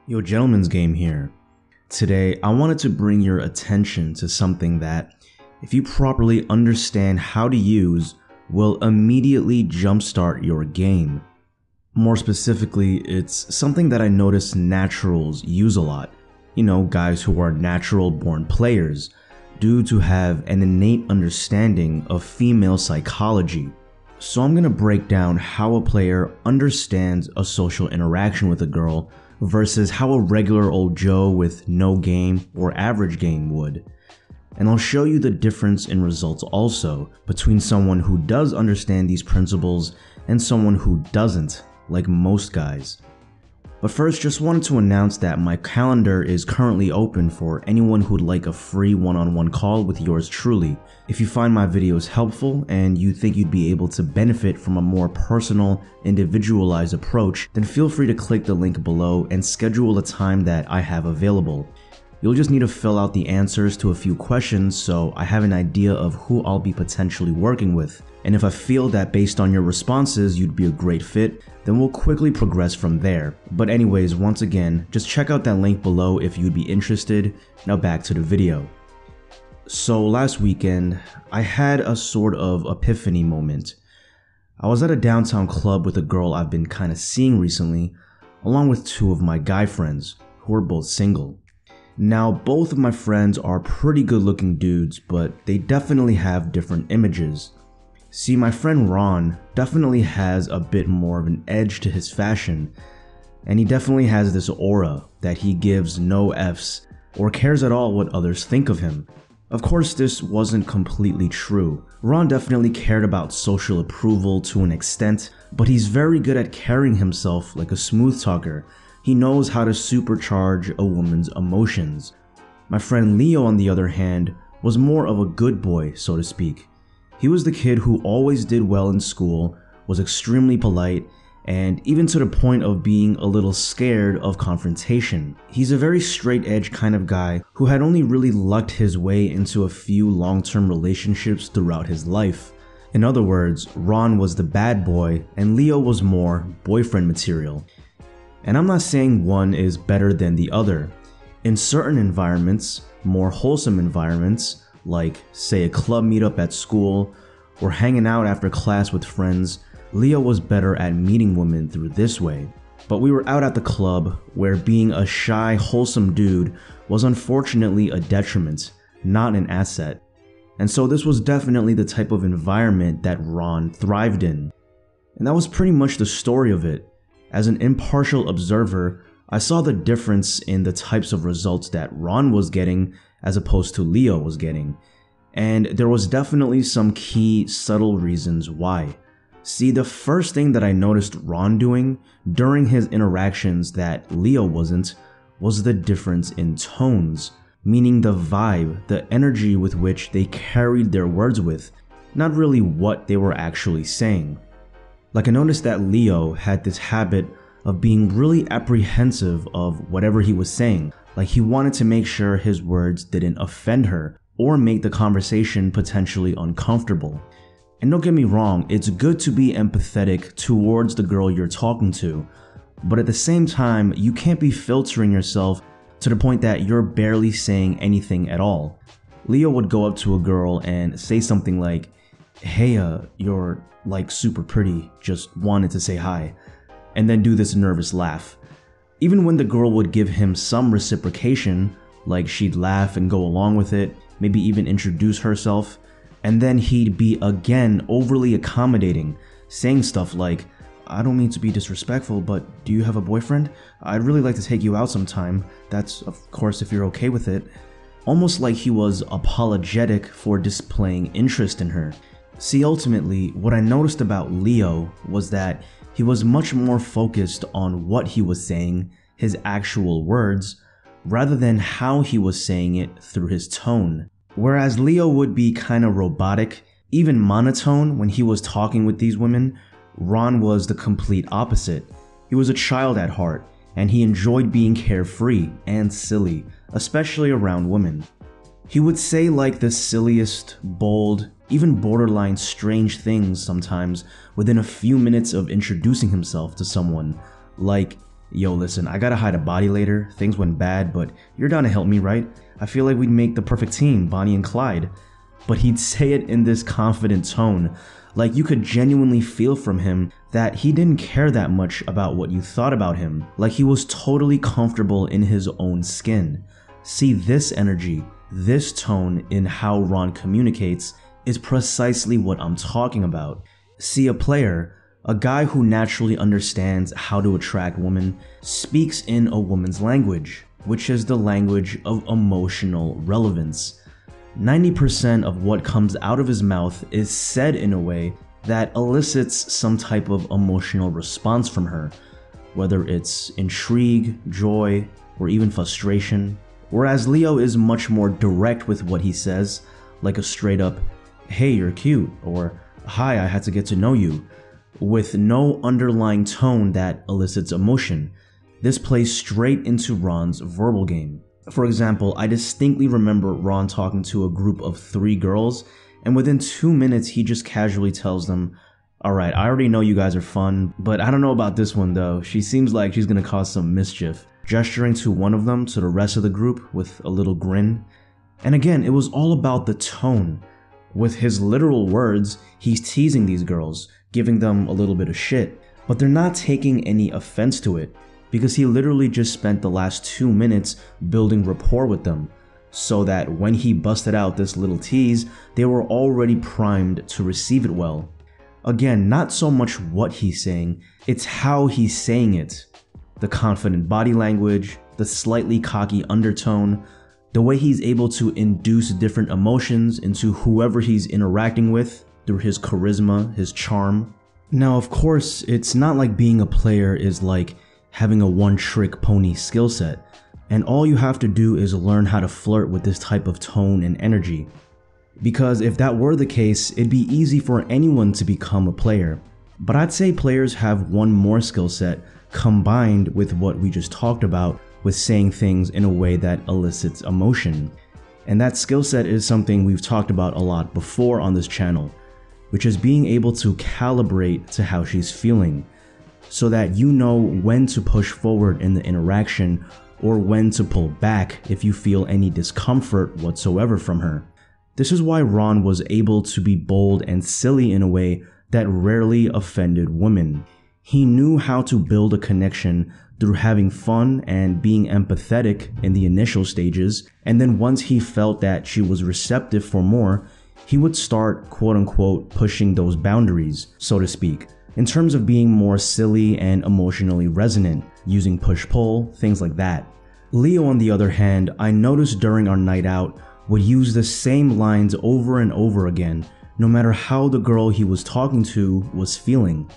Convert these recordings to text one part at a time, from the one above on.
Yo, Gentleman's Game here. Today, I wanted to bring your attention to something that, if you properly understand how to use, will immediately jumpstart your game. More specifically, it's something that I notice naturals use a lot. You know, guys who are natural-born players, due to have an innate understanding of female psychology. So I'm gonna break down how a player understands a social interaction with a girl versus how a regular old Joe with no game or average game would. And I'll show you the difference in results also between someone who does understand these principles and someone who doesn't, like most guys. But first, just wanted to announce that my calendar is currently open for anyone who'd like a free one-on-one call with yours truly. If you find my videos helpful and you think you'd be able to benefit from a more personal, individualized approach, then feel free to click the link below and schedule a time that I have available. You'll just need to fill out the answers to a few questions so I have an idea of who I'll be potentially working with. And if I feel that based on your responses you'd be a great fit, then we'll quickly progress from there. But anyways, once again, just check out that link below if you'd be interested. Now back to the video. So last weekend, I had a sort of epiphany moment. I was at a downtown club with a girl I've been kind of seeing recently, along with two of my guy friends, who are both single. Now, both of my friends are pretty good looking dudes, but they definitely have different images. See, my friend Ron definitely has a bit more of an edge to his fashion, and he definitely has this aura that he gives no Fs or cares at all what others think of him. Of course, this wasn't completely true. Ron definitely cared about social approval to an extent, but he's very good at carrying himself like a smooth talker. He knows how to supercharge a woman's emotions. My friend Leo, on the other hand, was more of a good boy, so to speak. He was the kid who always did well in school, was extremely polite, and even to the point of being a little scared of confrontation. He's a very straight-edge kind of guy who had only really lucked his way into a few long-term relationships throughout his life. In other words, Ron was the bad boy and Leo was more boyfriend material. And I'm not saying one is better than the other. In certain environments, more wholesome environments, like say a club meetup at school or hanging out after class with friends, Leo was better at meeting women through this way. But we were out at the club where being a shy, wholesome dude was unfortunately a detriment, not an asset. And so this was definitely the type of environment that Ron thrived in. And that was pretty much the story of it. As an impartial observer, I saw the difference in the types of results that Ron was getting as opposed to Leo was getting. And there was definitely some key, subtle reasons why. See, the first thing that I noticed Ron doing during his interactions that Leo wasn't was the difference in tones, meaning the vibe, the energy with which they carried their words with, not really what they were actually saying. Like I noticed that Leo had this habit of being really apprehensive of whatever he was saying, like he wanted to make sure his words didn't offend her or make the conversation potentially uncomfortable. And don't get me wrong, it's good to be empathetic towards the girl you're talking to, but at the same time, you can't be filtering yourself to the point that you're barely saying anything at all. Leo would go up to a girl and say something like, "Hey, you're like super pretty, just wanted to say hi," and then do this nervous laugh. Even when the girl would give him some reciprocation, like she'd laugh and go along with it, maybe even introduce herself, and then he'd be again overly accommodating, saying stuff like, "I don't mean to be disrespectful, but do you have a boyfriend? I'd really like to take you out sometime. That's, of course, if you're okay with it." Almost like he was apologetic for displaying interest in her. See, ultimately, what I noticed about Leo was that he was much more focused on what he was saying, his actual words, rather than how he was saying it through his tone. Whereas Leo would be kinda robotic, even monotone when he was talking with these women, Ron was the complete opposite. He was a child at heart, and he enjoyed being carefree and silly, especially around women. He would say like the silliest, bold, even borderline strange things sometimes within a few minutes of introducing himself to someone, like, yo, listen, I gotta hide a body later, things went bad, but you're down to help me, right? I feel like we'd make the perfect team, Bonnie and Clyde. But he'd say it in this confident tone, like you could genuinely feel from him that he didn't care that much about what you thought about him, like he was totally comfortable in his own skin. See, this energy, this tone in how Ron communicates is precisely what I'm talking about. See, a player, a guy who naturally understands how to attract women, speaks in a woman's language, which is the language of emotional relevance. 90% of what comes out of his mouth is said in a way that elicits some type of emotional response from her, whether it's intrigue, joy, or even frustration. Whereas Leo is much more direct with what he says, like a straight up, "Hey, you're cute," or "Hi, I had to get to know you," with no underlying tone that elicits emotion. This plays straight into Ron's verbal game. For example, I distinctly remember Ron talking to a group of 3 girls, and within 2 minutes he just casually tells them, "Alright, I already know you guys are fun, but I don't know about this one though. She seems like she's gonna cause some mischief," gesturing to one of them to the rest of the group with a little grin. And again, it was all about the tone. With his literal words, he's teasing these girls, giving them a little bit of shit, but they're not taking any offense to it, because he literally just spent the last 2 minutes building rapport with them, so that when he busted out this little tease, they were already primed to receive it well. Again, not so much what he's saying, it's how he's saying it. The confident body language, the slightly cocky undertone, the way he's able to induce different emotions into whoever he's interacting with through his charisma, his charm. Now, of course, it's not like being a player is like having a one-trick pony skill set, and all you have to do is learn how to flirt with this type of tone and energy. Because if that were the case, it'd be easy for anyone to become a player. But I'd say players have one more skill set combined with what we just talked about, with saying things in a way that elicits emotion. And that skill set is something we've talked about a lot before on this channel, which is being able to calibrate to how she's feeling, so that you know when to push forward in the interaction or when to pull back if you feel any discomfort whatsoever from her. This is why Ron was able to be bold and silly in a way that rarely offended women. He knew how to build a connection through having fun and being empathetic in the initial stages, and then once he felt that she was receptive for more, he would start quote-unquote pushing those boundaries, so to speak, in terms of being more silly and emotionally resonant, using push-pull, things like that. Leo, on the other hand, I noticed during our night out, would use the same lines over and over again, no matter how the girl he was talking to was feeling.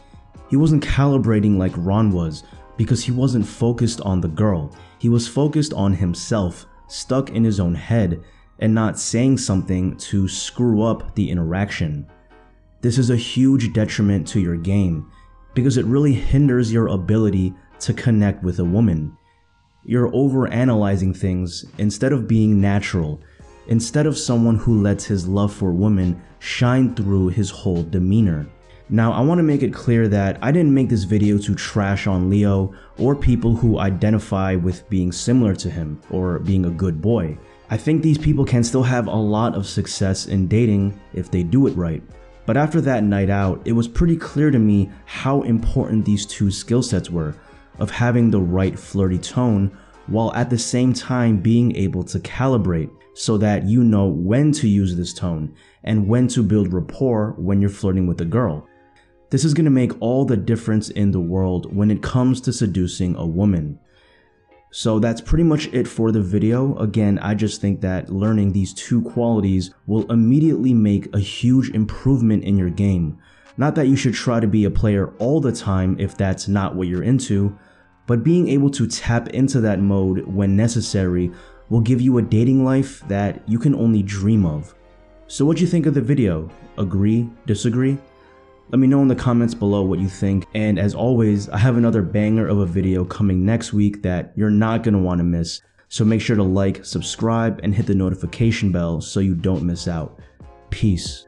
He wasn't calibrating like Ron was, because he wasn't focused on the girl. He was focused on himself, stuck in his own head, and not saying something to screw up the interaction. This is a huge detriment to your game, because it really hinders your ability to connect with a woman. You're overanalyzing things instead of being natural, instead of someone who lets his love for women shine through his whole demeanor. Now, I want to make it clear that I didn't make this video to trash on Leo or people who identify with being similar to him or being a good boy. I think these people can still have a lot of success in dating if they do it right. But after that night out, it was pretty clear to me how important these two skill sets were, of having the right flirty tone while at the same time being able to calibrate so that you know when to use this tone and when to build rapport when you're flirting with a girl. This is going to make all the difference in the world when it comes to seducing a woman. So that's pretty much it for the video. Again, I just think that learning these two qualities will immediately make a huge improvement in your game. Not that you should try to be a player all the time if that's not what you're into, but being able to tap into that mode when necessary will give you a dating life that you can only dream of. So what'd you think of the video? Agree? Disagree? Let me know in the comments below what you think, and as always, I have another banger of a video coming next week that you're not going to want to miss, so make sure to like, subscribe, and hit the notification bell so you don't miss out. Peace.